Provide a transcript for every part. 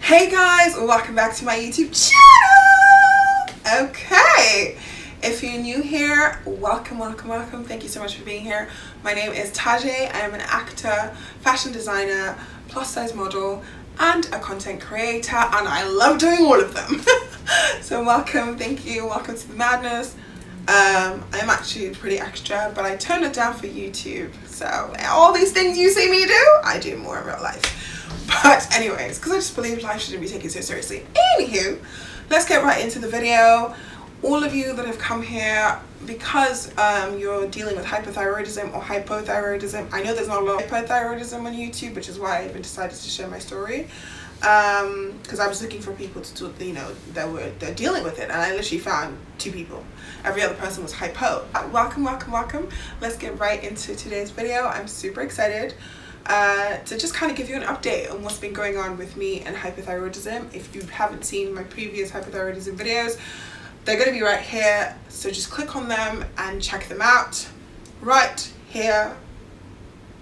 Hey guys, welcome back to my YouTube channel. Okay, if you're new here, welcome. Thank you so much for being here. My name is Taje. I am an actor, fashion designer, plus size model, and a content creator, and I love doing all of them. So welcome, thank you, welcome to the madness. I'm actually pretty extra, but I turned it down for YouTube. So all these things you see me do, I do more in real life. But anyways, because I just believe life shouldn't be taken so seriously. Anywho, let's get right into the video. All of you that have come here because you're dealing with hyperthyroidism or hypothyroidism. I know there's not a lot of hyperthyroidism on YouTube, which is why I even decided to share my story. Because I was looking for people to talk, they're dealing with it, and I literally found 2 people. Every other person was hypo. Welcome. Let's get right into today's video. I'm super excited to just kind of give you an update on what's been going on with me and hyperthyroidism. If you haven't seen my previous hyperthyroidism videos, they're going to be right here, so just click on them and check them out right here,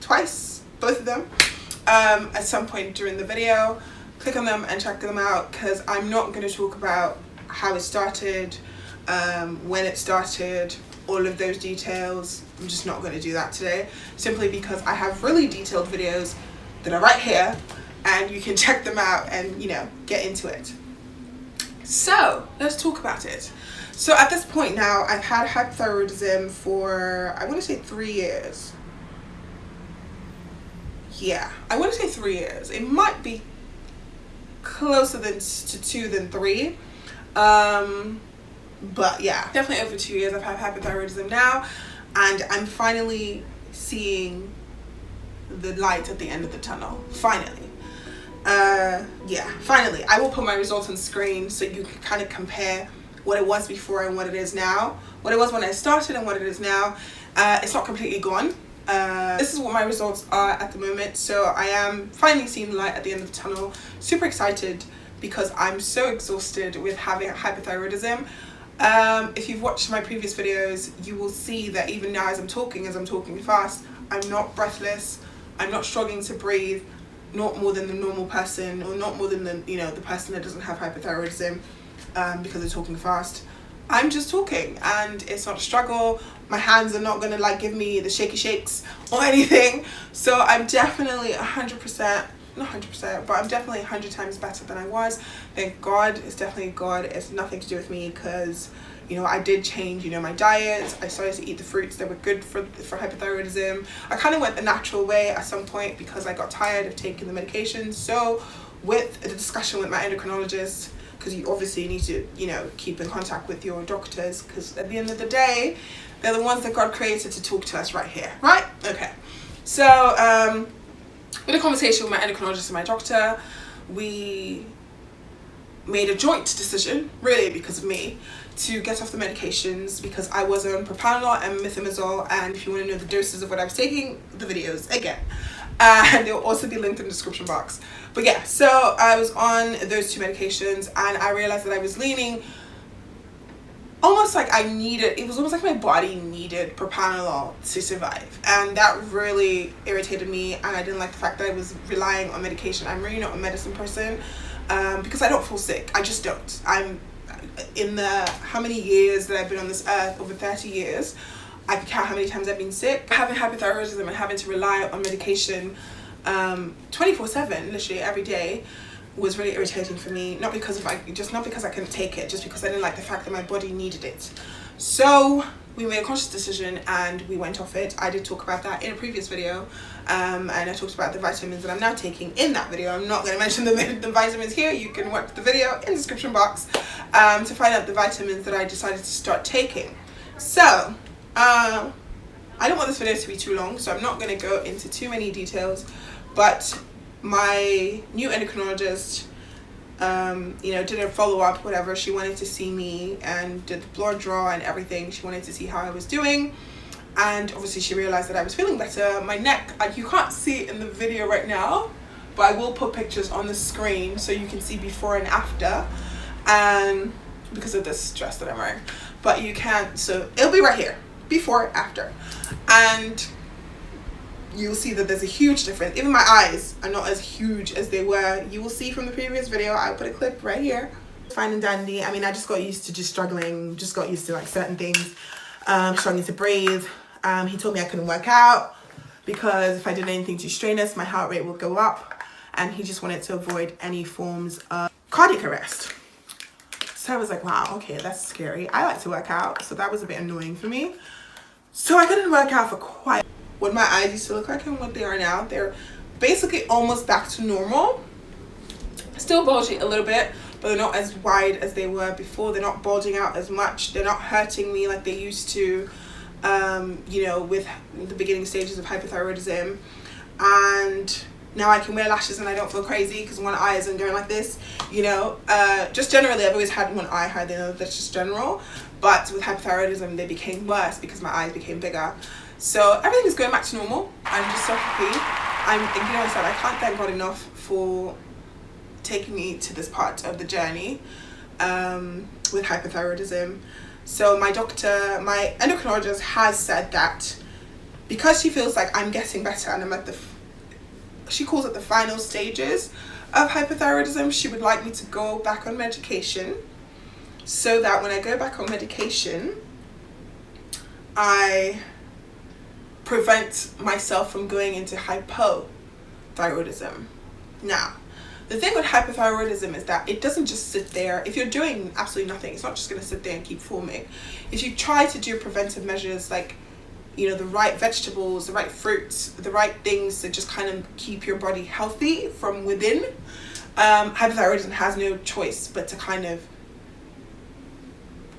twice, both of them, at some point during the video. Click on them and check them out, because I'm not going to talk about how it started, when it started, all of those details. I'm just not going to do that today, simply because I have really detailed videos that are right here, and you can check them out and, you know, get into it. So let's talk about it. So at this point now, I've had hyperthyroidism for, I want to say 3 years. Yeah, I want to say 3 years. It might be closer to 2 than 3. But yeah, definitely over 2 years I've had hyperthyroidism now, and I'm finally seeing the light at the end of the tunnel. Finally. Yeah, finally. I will put my results on screen so you can kind of compare what it was before and what it is now. What it was when I started and what it is now. It's not completely gone. This is what my results are at the moment. So I am finally seeing the light at the end of the tunnel. Super excited because I'm so exhausted with having hyperthyroidism. If you've watched my previous videos, you will see that even now as I'm talking fast, I'm not breathless, I'm not struggling to breathe, not more than the normal person, or not more than the person that doesn't have hyperthyroidism, because they're talking fast. I'm just talking, and it's not a struggle. My hands are not gonna like give me the shaky shakes or anything. So I'm definitely 100%, not 100%, but I'm definitely 100 times better than I was. Thank God. It's definitely God. It's nothing to do with me, because I did change my diet. I started to eat the fruits that were good for hyperthyroidism. I kind of went the natural way at some point because I got tired of taking the medication. So with the discussion with my endocrinologist, because you obviously need to keep in contact with your doctors, because at the end of the day they're the ones that God created to talk to us right here, right? Okay, so with a conversation with my endocrinologist and my doctor, we made a joint decision, really because of me, to get off the medications, because I was on propranolol and methimazole, and if you want to know the doses of what I was taking, the videos again, and they'll also be linked in the description box. But yeah, so I was on those 2 medications, and I realized that I was leaning almost like it was almost like my body needed propranolol to survive, and that really irritated me, and I didn't like the fact that I was relying on medication. I'm really not a medicine person, because I don't feel sick. I just don't. I'm in the how many years that I've been on this earth, over 30 years, I can count how many times I've been sick. Having hyperthyroidism and having to rely on medication 24/7, literally every day, was really irritating for me. Not because I couldn't take it, just because I didn't like the fact that my body needed it. So we made a conscious decision and we went off it. I did talk about that in a previous video, and I talked about the vitamins that I'm now taking in that video. I'm not going to mention the vitamins here. You can watch the video in the description box to find out the vitamins that I decided to start taking. So I don't want this video to be too long, so I'm not going to go into too many details, but my new endocrinologist did a follow-up, whatever. She wanted to see me and did the blood draw and everything. She wanted to see how I was doing, and obviously she realized that I was feeling better. My neck, you can't see it in the video right now, but I will put pictures on the screen so you can see before and after, and because of this dress that I'm wearing, but you can't, so it'll be right here, before, after. And you'll see that there's a huge difference. Even my eyes are not as huge as they were. You will see from the previous video, I'll put a clip right here. Fine and dandy. I mean, I just got used to just struggling, just got used to like certain things, struggling to breathe. He told me I couldn't work out because if I did anything too strenuous, my heart rate would go up, and he just wanted to avoid any forms of cardiac arrest. So I was like, wow, okay, that's scary. I like to work out, so that was a bit annoying for me. So I couldn't work out for quite what my eyes used to look like and what they are now. They're basically almost back to normal. Still bulgy a little bit, but they're not as wide as they were before. They're not bulging out as much. They're not hurting me like they used to, you know, with the beginning stages of hyperthyroidism. And now I can wear lashes and I don't feel crazy because one eye isn't going like this, you know. Just generally, I've always had one eye high, you know, that's just general. But with hyperthyroidism, they became worse because my eyes became bigger. So everything is going back to normal. I'm just so happy. You know, I said I can't thank God enough for taking me to this part of the journey with hyperthyroidism. So my doctor, my endocrinologist has said that because she feels like I'm getting better and I'm at the, she calls it the final stages of hyperthyroidism, she would like me to go back on medication so that when I go back on medication, I prevent myself from going into hypothyroidism. Now, the thing with hyperthyroidism is that it doesn't just sit there. If you're doing absolutely nothing, it's not just going to sit there and keep forming. If you try to do preventive measures like, you know, the right vegetables, the right fruits, the right things that just kind of keep your body healthy from within, hyperthyroidism has no choice but to kind of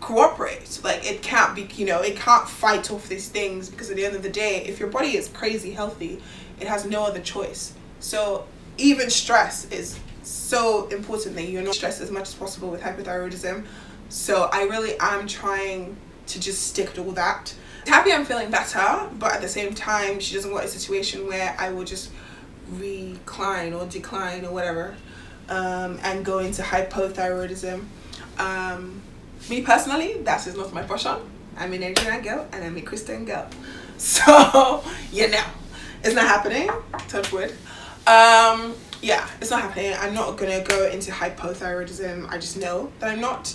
cooperate. Like, it can't be, you know, it can't fight off these things, because at the end of the day, if your body is crazy healthy, it has no other choice. So even stress is so important that you're not stressed as much as possible with hyperthyroidism. So I really am trying to just stick to all that. Happy I'm feeling better, but at the same time, she doesn't want a situation where I will just recline or decline or whatever, and go into hypothyroidism. Me personally, that is not my passion. I'm a Nigerian girl and I'm a Christian girl. So, you know, it's not happening. Touch wood. Yeah, it's not happening. I'm not gonna go into hypothyroidism. I just know that I'm not.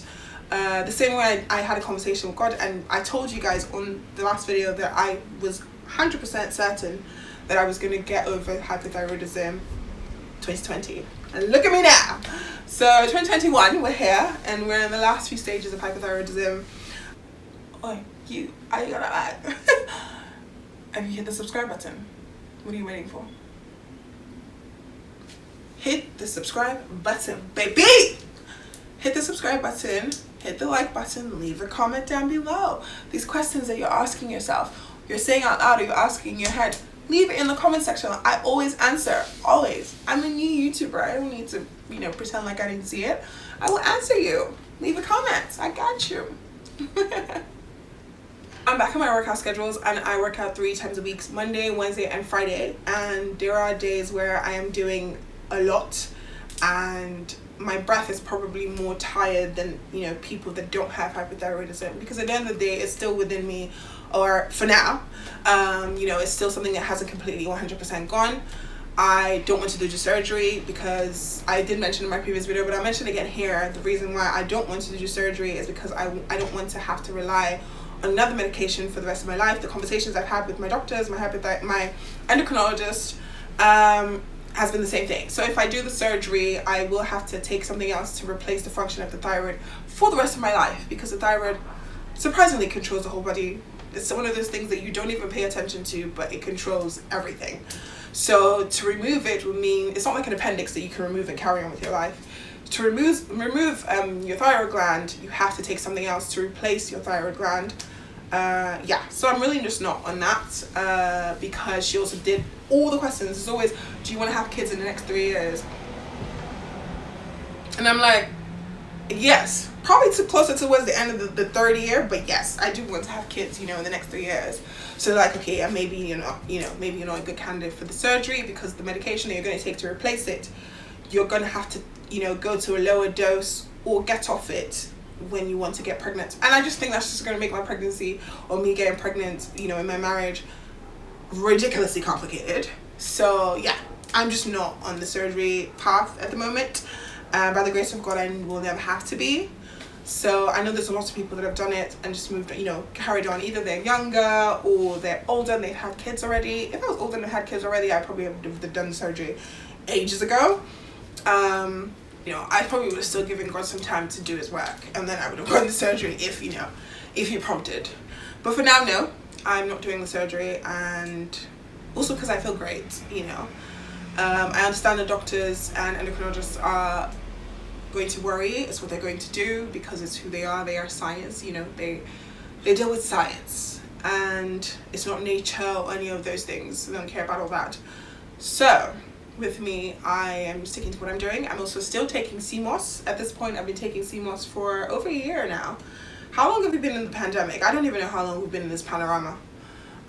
The same way I had a conversation with God, and I told you guys on the last video that I was 100% certain that I was gonna get over hypothyroidism 2020. And look at me now. So 2021, we're here, and we're in the last few stages of hypothyroidism. Oh, are you gonna lie? Have you hit the subscribe button? What are you waiting for? Hit the subscribe button, baby! Hit the subscribe button, hit the like button, leave a comment down below. These questions that you're asking yourself, you're saying out loud, or you're asking in your head, leave it in the comment section. I always answer, always. I'm a new YouTuber. I don't need to, you know, pretend like I didn't see it. I will answer you. Leave a comment. I got you. I'm back on my workout schedules, and I work out 3 times a week, Monday, Wednesday, and Friday. And there are days where I am doing a lot, and my breath is probably more tired than, you know, people that don't have hypothyroidism, because at the end of the day, it's still within me, or for now, you know, it's still something that hasn't completely 100% gone. I don't want to do the surgery, because I did mention in my previous video, but I'll mention again here, the reason why I don't want to do surgery is because I don't want to have to rely on another medication for the rest of my life. The conversations I've had with my doctors, my endocrinologist, has been the same thing. So if I do the surgery, I will have to take something else to replace the function of the thyroid for the rest of my life, because the thyroid surprisingly controls the whole body. It's one of those things that you don't even pay attention to, but it controls everything. So to remove it would mean, it's not like an appendix that you can remove and carry on with your life. To remove your thyroid gland, you have to take something else to replace your thyroid gland. Yeah, so I'm really just not on that, because she also did all the questions. It's always, do you want to have kids in the next 3 years? And I'm like, yes, probably closer towards the end of the 3rd year, but yes, I do want to have kids, you know, in the next 3 years. So like, okay, and maybe maybe you're not a good candidate for the surgery, because the medication that you're going to take to replace it, you're going to have to, you know, go to a lower dose or get off it when you want to get pregnant. And I just think that's just going to make my pregnancy, or me getting pregnant, you know, in my marriage, ridiculously complicated. So yeah, I'm just not on the surgery path at the moment. By the grace of God, I will never have to be. So I know there's a lot of people that have done it and just moved, you know, carried on. Either they're younger or they're older and they've had kids already. If I was older and had kids already, I probably would have done surgery ages ago. You know, I probably would have still given God some time to do his work, and then I would have done the surgery if, you know, if he prompted. But for now, no, I'm not doing the surgery, and also because I feel great, you know. I understand the doctors and endocrinologists are going to worry. It's what they're going to do because it's who they are science, you know. They deal with science, and it's not nature or any of those things. They don't care about all that. So with me, I am sticking to what I'm doing. I'm also still taking Seamoss. At this point, I've been taking Seamoss for over a year now. How long have we been in the pandemic? I don't even know how long we've been in this panorama.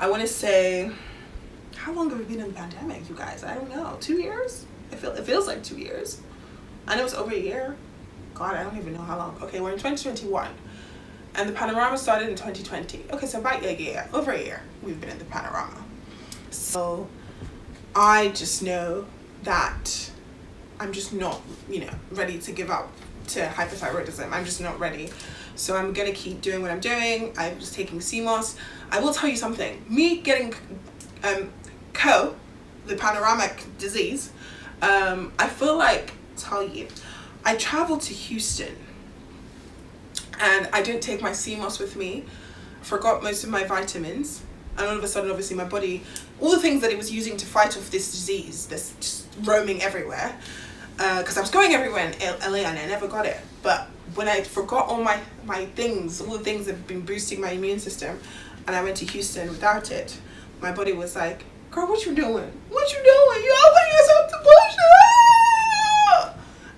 I want to say, how long have we been in the pandemic, you guys? I don't know. 2 years? It feels like 2 years. I know it's over a year. God, I don't even know how long. Okay, we're in 2021. And the panorama started in 2020. Okay, so about a year, over a year, we've been in the panorama. So I just know that I'm just not, you know, ready to give up to hyperthyroidism. I'm just not ready. So I'm gonna keep doing what I'm doing. I'm just taking Seamoss. I will tell you something. Me getting the panoramic disease, I feel like, tell you, I traveled to Houston and I didn't take my Seamoss with me. Forgot most of my vitamins. And all of a sudden, obviously, my body, all the things that it was using to fight off this disease, this just roaming everywhere, because I was going everywhere in LA and I never got it. But when I forgot all my things, all the things that have been boosting my immune system, and I went to Houston without it, my body was like, girl, what you doing? What you doing? You open yourself to bullshit!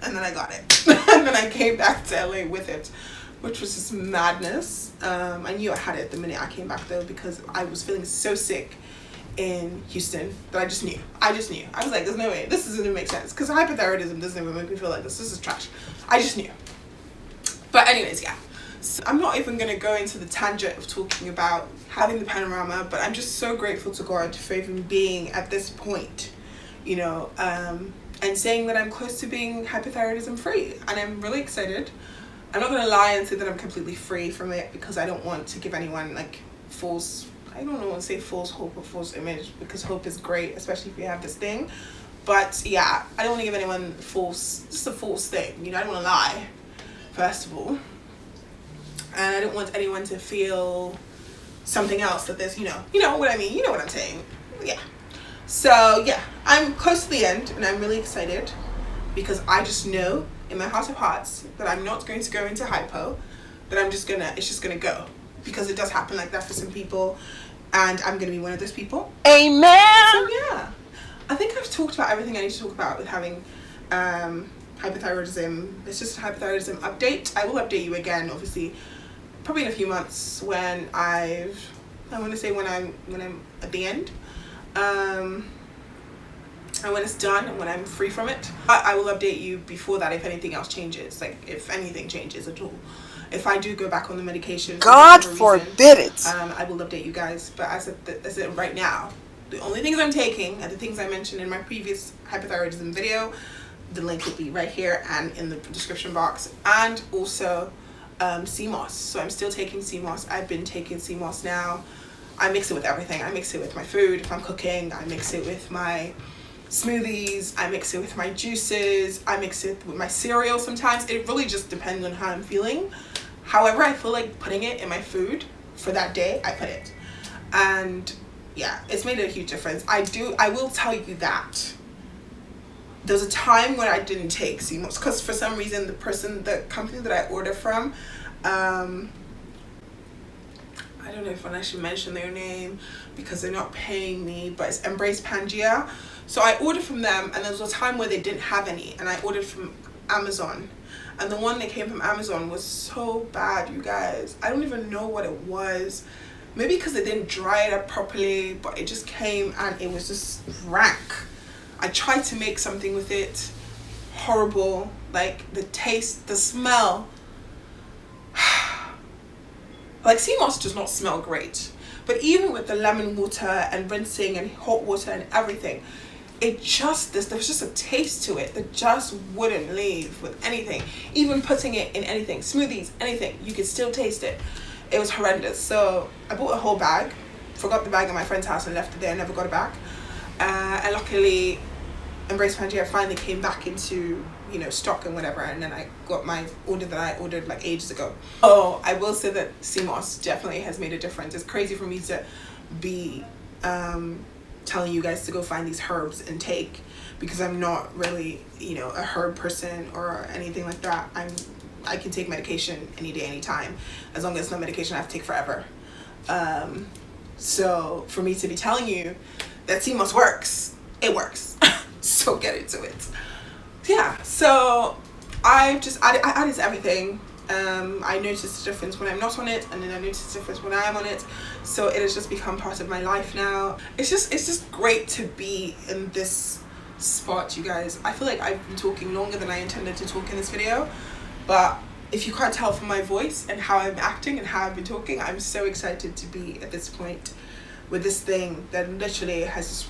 And then I got it. And then I came back to LA with it, which was just madness. I knew I had it the minute I came back though, because I was feeling so sick in Houston that I just knew. I was like, there's no way, this isn't gonna make sense, because hyperthyroidism doesn't even make me feel like this is trash. I just knew. But anyways, yeah. So I'm not even gonna go into the tangent of talking about having the panorama, but I'm just so grateful to God for even being at this point, you know, and saying that I'm close to being hyperthyroidism free, and I'm really excited. I'm not gonna lie and say that I'm completely free from it, because I don't want to give anyone like false, I don't want to say false hope or false image, because hope is great, especially if you have this thing. But yeah, I don't want to give anyone just a false thing, you know. I don't want to lie, first of all, and I don't want anyone to feel something else, that there's, you know what I mean, you know what I'm saying. Yeah. So yeah, I'm close to the end and I'm really excited, because I just know in my heart of hearts that I'm not going to go into hypo, that it's just gonna go, because it does happen like that for some people, and I'm gonna be one of those people. Amen. So yeah, I think I've talked about everything I need to talk about with having hyperthyroidism. It's just a hyperthyroidism update. I will update you again, obviously, probably in a few months when I'm at the end, and when it's done and when I'm free from it. I will update you before that if anything else changes, like if anything changes at all. If I do go back on the medication, God forbid it, I will update you guys. But as of right now, the only things I'm taking are the things I mentioned in my previous hyperthyroidism video. The link will be right here and in the description box, and also Seamoss. So I'm still taking Seamoss. I've been taking Seamoss now. I mix it with everything. I mix it with my food if I'm cooking. I mix it with my smoothies. I mix it with my juices. I mix it with my cereal sometimes. It really just depends on how I'm feeling. However I feel like putting it in my food for that day, I put it. And yeah, it's made a huge difference. I will tell you that there was a time when I didn't take Seamoss, because for some reason the company that I order from, I don't know if I should mention their name because they're not paying me, but it's Embrace Pangea. So I ordered from them, and there was a time where they didn't have any, and I ordered from Amazon, and the one that came from Amazon was so bad, you guys. I don't even know what it was. Maybe because they didn't dry it up properly, but it just came and it was just rank. I tried to make something with it, horrible. Like the taste, the smell. Like Seamoss does not smell great, But even with the lemon water and rinsing and hot water and everything, it just, there was just a taste to it that just wouldn't leave with anything. Even putting it in anything, smoothies, anything, you could still taste it. It was horrendous. So I bought a whole bag, forgot the bag at my friend's house and left it there, never got it back. And luckily, Embrace Pangea finally came back into, you know, stock and whatever, and then I got my order that I ordered like ages ago. Oh, I will say that Seamoss definitely has made a difference. It's crazy for me to be telling you guys to go find these herbs and take, because I'm not really, you know, a herb person or anything like that. I can take medication any day, anytime, as long as it's not medication I have to take forever. So for me to be telling you that Seamoss works, it works. So get into it. Yeah, so I added everything. I noticed a difference when I'm not on it, and then I noticed a difference when I am on it. So it has just become part of my life now. It's just great to be in this spot, you guys. I feel like I've been talking longer than I intended to talk in this video, but if you can't tell from my voice and how I'm acting and how I've been talking, I'm so excited to be at this point with this thing that literally has just,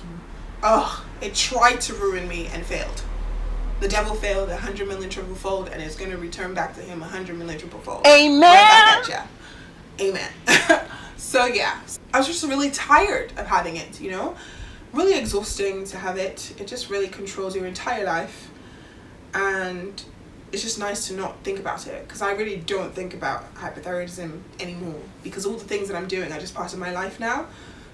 it tried to ruin me and failed. The devil failed 100 million triple fold, and it's going to return back to him 100 million triple fold. Amen. Right back at ya. Amen. So yeah, I was just really tired of having it, you know? Really exhausting to have it. It just really controls your entire life. And it's just nice to not think about it, because I really don't think about hyperthyroidism anymore, because all the things that I'm doing are just part of my life now.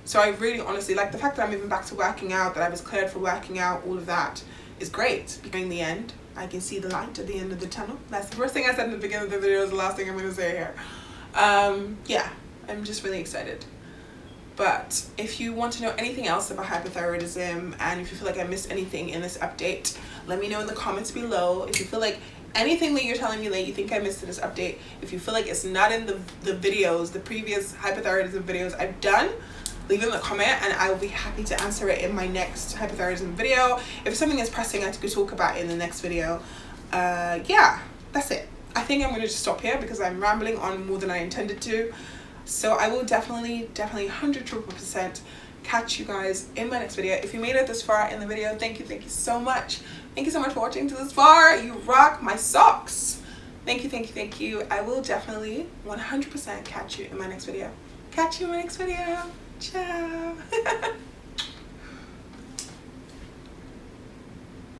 So I really honestly, like the fact that I'm even back to working out, that I was cleared for working out, all of that is great. In the end, I can see the light at the end of the tunnel. That's the first thing I said in the beginning of the video, is the last thing I'm going to say here. Yeah, I'm just really excited. But if you want to know anything else about hyperthyroidism, and if you feel like I missed anything in this update, let me know in the comments below. If you feel like anything that you're telling me that you think I missed in this update, if you feel like it's not in the videos, the previous hyperthyroidism videos I've done, leave it in the comment and I will be happy to answer it in my next hyperthyroidism video. If something is pressing, I could talk about it in the next video. Yeah, that's it. I think I'm going to just stop here because I'm rambling on more than I intended to. So I will definitely 100% catch you guys in my next video. If you made it this far in the video, thank you so much. Thank you so much for watching to this far. You rock my socks. Thank you. I will definitely 100% catch you in my next video. Catch you in my next video. Ciao.